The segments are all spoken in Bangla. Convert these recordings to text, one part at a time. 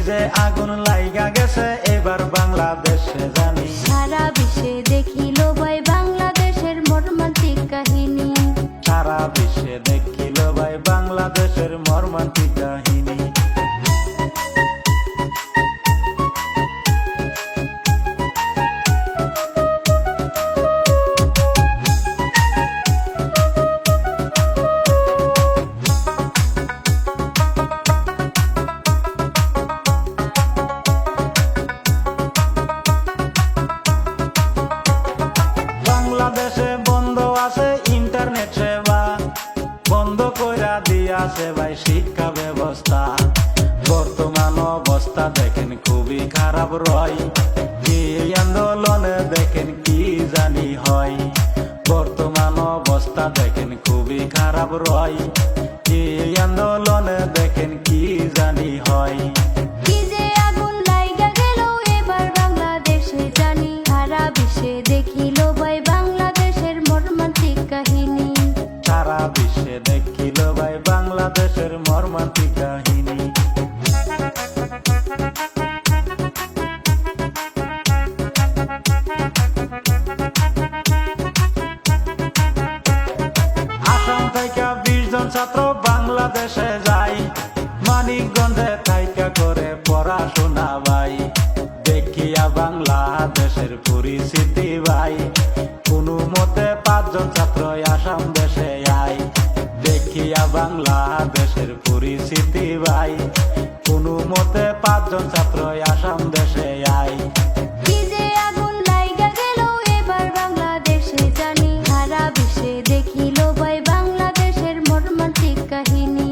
যে আগুন লাইগা গেছে এবার বাংলাদেশে জানি, সারা বিশ্বে দেখিল ভাই বাংলাদেশের মর্মান্তিক কাহিনী। সারা বিশ্বে দেখিল ভাই বাংলাদেশের মর্মান্তিক কাহিনী। বাংলাদেশে বন্ধ আছে ইন্টারনেট সেবা, বন্ধ কইরা দিয়াছে ভাই শিক্ষা ব্যবস্থা। বর্তমান অবস্থা দেখেন খুবই খারাপ রয়, এই আন্দোলনে দেখেন কি জানি হয়। বর্তমান অবস্থা দেখেন খুবই খারাপ রয়, এই আন্দোলনে দেখেন কি জানি হয়। কি যে আগুন লাইগা গেল এবার বাংলাদেশে জানি, সারা বিশ্বে দেখিল ভাই বাংলাদেশের মর্মান্তিক কাহিনী। সারা বিশ্বে দেখিল ভাই বাংলাদেশের মর্মান্তিক কাহিনী। আসাম থেকে 20 জন ছাত্র বাংলাদেশে যায়, মানিকগঞ্জে থাইকা করে পড়াশোনা ভাই। দেখিয়া বাংলাদেশের পরিস্থিতি ভাই, কোনো মতে 5 জন ছাত্র আসাম দেশে আয়। দেখিয়া বাংলাদেশের পরিস্থিতি ভাই, কোনো মতে 5 জন ছাত্র আসাম দেশে আয়। কি যে আগুন লাইগা গেল এবার বাংলাদেশে জানি, সারা বিশ্বে দেখিল ভাই বাংলাদেশের মর্মান্তিক কাহিনী।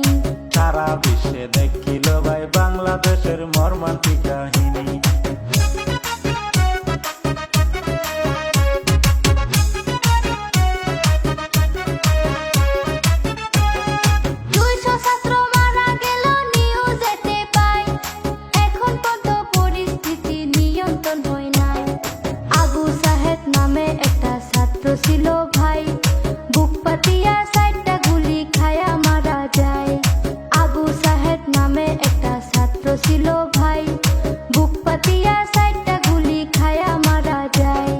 সারা বিশ্বে দেখিল ভাই বাংলাদেশের মর্মান্তিক কাহিনী। ছিল ভাই বুক পাতিয়া 4টা গুলি খায়া মারা যায়। আবু সাহেদ নামে একটা ছাত্র ছিল ভাই, বুক পাতিয়া 4টা গুলি খায়া মারা যায়।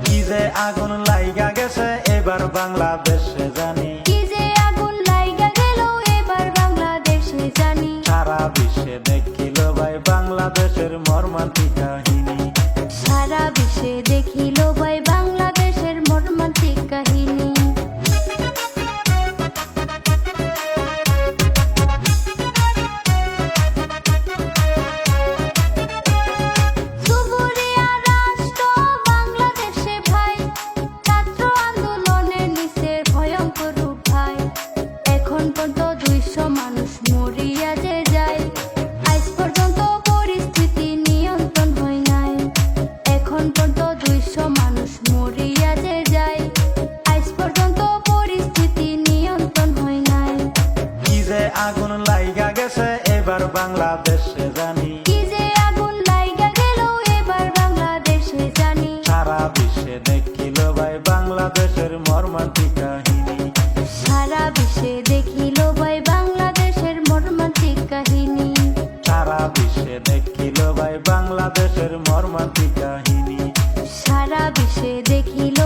কি যে আগুন লাইগা গেছে এবার বাংলাদেশে জানি, কি যে আগুন লাইগা গেল এবার বাংলাদেশে জানি। সারা বিশ্বে দেখিল ভাই বাংলাদেশের মর্মান্তিক কাহিনী। সারা বিশ্বে দেখিল ভাই বাংলাদেশের মর্মান্তিক কাহিনী। সুবুরিয়া রাষ্ট্র বাংলাদেশে ভাই, ছাত্র আন্দোলনের নিচের ভয়ঙ্কর রূপ ভাই। এখন পর্যন্ত 200 মানুষ মরিয়া যে যায়, আজ পর্যন্ত পরিস্থিতি নিয়ন্ত্রণ হয় নাই। এখন পর্যন্ত 200 মানুষ মরিয়া যে যায়, আজ পর্যন্ত পরিস্থিতি নিয়ন্ত্রণ হয় নাই। কি যে আগুন লাইগা গেছে এবার বাংলাদেশে জানি, কি যে আগুন লাইগা গেল এবার বাংলাদেশে জানি। সারা বিশ্বে দেখিল ভাই বাংলাদেশের মর্মান্তিক কাহিনী। সারা বিশ্বে দেখিল ভাই বাংলাদেশের মর্মান্তিক কাহিনী। সারা বিশ্বে দেখিল ভাই বাংলাদেশের মর্মান্তিক কাহিনী। সারা বিশ্বে দেখিল